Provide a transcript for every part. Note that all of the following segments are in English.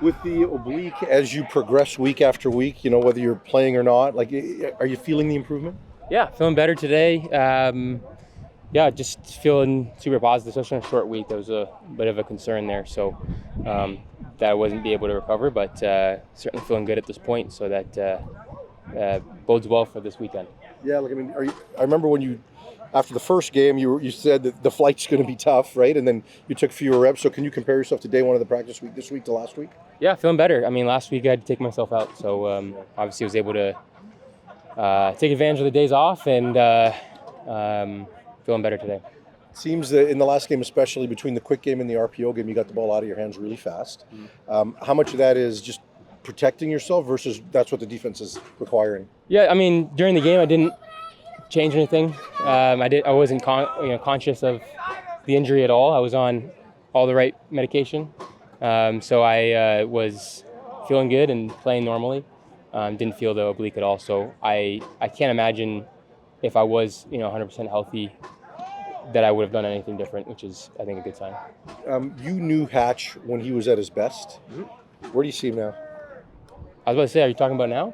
With the oblique, as you progress week after week, whether you're playing or not, like, are you feeling the improvement? Yeah, feeling better today. Yeah, just feeling super positive, especially on a short week. There was a bit of a concern there, so that I wasn't be able to recover, but certainly feeling good at this point, so that bodes well for this weekend. Yeah, like, I mean, I remember when after the first game, you said that the flight's going to be tough, right? And then you took fewer reps. So can you compare yourself to day one of the practice week this week to last week? Yeah, feeling better. I mean, last week I had to take myself out, so obviously I was able to take advantage of the days off, and feeling better today. Seems that in the last game, especially between the quick game and the RPO game, you got the ball out of your hands really fast. How much of that is just protecting yourself versus that's what the defense is requiring? Yeah, I mean, during the game I didn't change anything. I wasn't conscious of the injury at all. I was on all the right medication, so I was feeling good and playing normally. Didn't feel the oblique at all. So I can't imagine if I was 100% healthy that I would have done anything different, which is, I think, a good sign. You knew Hatch when he was at his best. Where do you see him now? I was about to say, are you talking about now?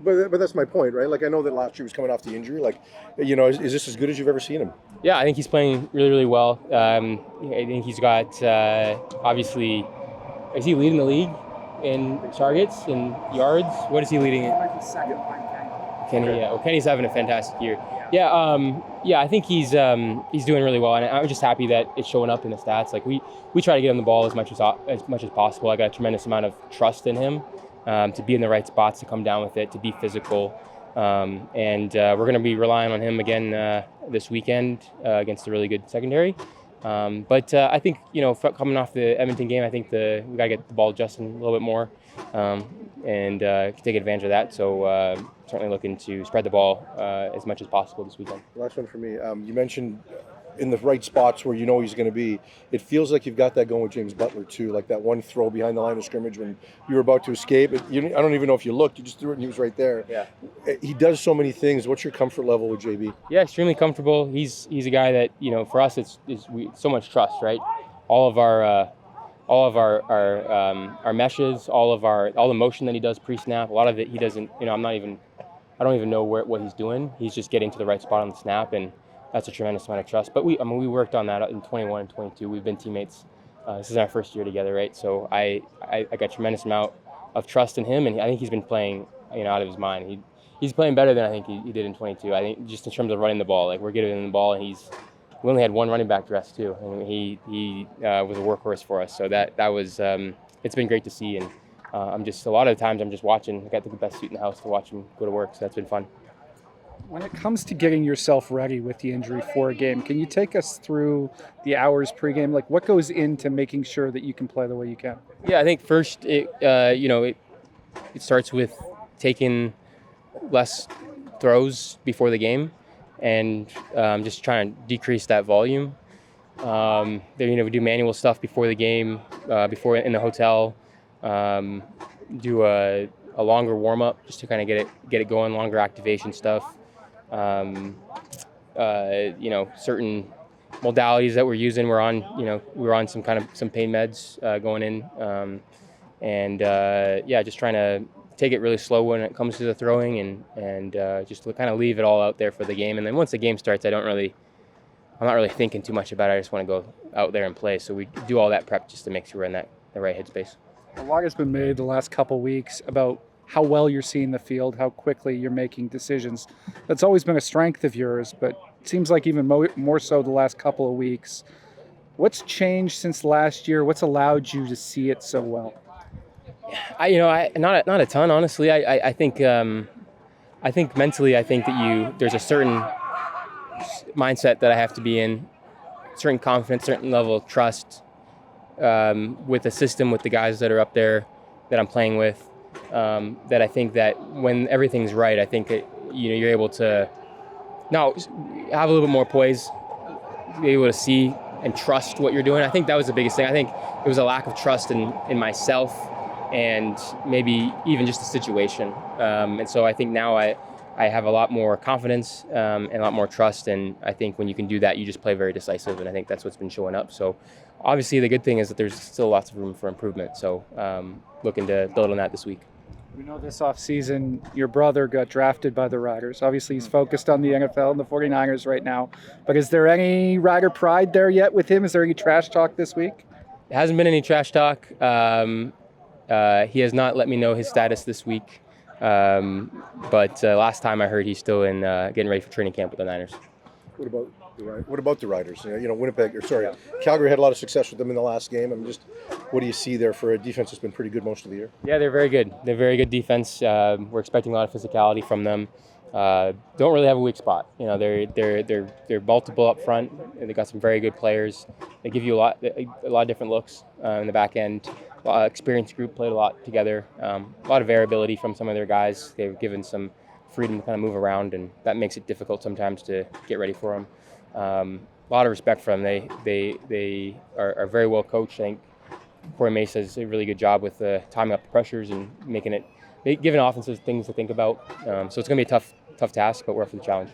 But that's my point, right? Like, I know that last year was coming off the injury. Like, is this as good as you've ever seen him? Yeah, I think he's playing really, really well. I think he's got, obviously, is he leading the league in targets and yards? What is he leading in? Kenny's having a fantastic year. Yeah, I think he's doing really well, and I'm just happy that it's showing up in the stats. Like we try to get him the ball as much as possible. I got a tremendous amount of trust in him to be in the right spots, to come down with it, to be physical, and we're going to be relying on him again this weekend against a really good secondary. But I think coming off the Edmonton game, I think we got to get the ball adjusted a little bit more and take advantage of that. So certainly looking to spread the ball as much as possible this weekend. Last one for me. You mentioned in the right spots where he's going to be. It feels like you've got that going with James Butler too, like that one throw behind the line of scrimmage when you were about to escape. I don't even know if you looked. You just threw it and he was right there. Yeah. He does so many things. What's your comfort level with JB? Yeah, extremely comfortable. He's a guy that, for us it's so much trust, right? All of our meshes, all the motion that he does pre-snap, a lot of it he doesn't, I don't even know what he's doing. He's just getting to the right spot on the snap, and that's a tremendous amount of trust. But we worked on that in 21 and 22. We've been teammates. This is our first year together, right? So I got a tremendous amount of trust in him, and I think he's been playing, out of his mind. He's playing better than I think he did in 22. I think just in terms of running the ball, like we're giving him the ball, and we only had one running back dressed too, and he was a workhorse for us. So that was it's been great to see, and a lot of the times I'm just watching. I got the best seat in the house to watch him go to work, so that's been fun. When it comes to getting yourself ready with the injury for a game, can you take us through the hours pregame? Like, what goes into making sure that you can play the way you can? Yeah, I think first it starts with taking less throws before the game, and just trying to decrease that volume. We do manual stuff before the game, before in the hotel. Do a longer warm up just to kind of get it going, longer activation stuff. Certain modalities that we're using. We're on some pain meds going in, just trying to take it really slow when it comes to the throwing, and just to kind of leave it all out there for the game. And then once the game starts, I'm not really thinking too much about it. I just want to go out there and play. So we do all that prep just to make sure we're in the right headspace. A lot has been made the last couple weeks about how well you're seeing the field, how quickly you're making decisions. That's always been a strength of yours, but it seems like even more so the last couple of weeks. What's changed since last year? What's allowed you to see it so well? Not a ton, honestly. I think mentally, I think that there's a certain mindset that I have to be in, certain confidence, certain level of trust with the system, with the guys that are up there that I'm playing with. That I think that when everything's right, I think that you're able to now have a little bit more poise, be able to see and trust what you're doing. I think that was the biggest thing. I think it was a lack of trust in myself and maybe even just the situation. And so I think now I have a lot more confidence and a lot more trust. And I think when you can do that, you just play very decisive. And I think that's what's been showing up. So obviously the good thing is that there's still lots of room for improvement. So looking to build on that this week. We know this offseason your brother got drafted by the Riders. Obviously, he's focused on the NFL and the 49ers right now. But is there any Rider pride there yet with him? Is there any trash talk this week? There hasn't been any trash talk. He has not let me know his status this week. But last time I heard he's still in getting ready for training camp with the Niners. What about the Riders? Calgary had a lot of success with them in the last game. What do you see there for a defense that's been pretty good most of the year? Yeah, they're very good. They're very good defense. We're expecting a lot of physicality from them. Don't really have a weak spot. They're multiple up front. They got some very good players. They give you a lot of different looks in the back end. Experienced group played a lot together. A lot of variability from some of their guys. They've given some freedom to kind of move around, and that makes it difficult sometimes to get ready for them. A lot of respect for them. They are very well coached. I think Corey Mace does a really good job with timing up the pressures and giving offenses things to think about. So it's going to be a tough task, but we're up for the challenge.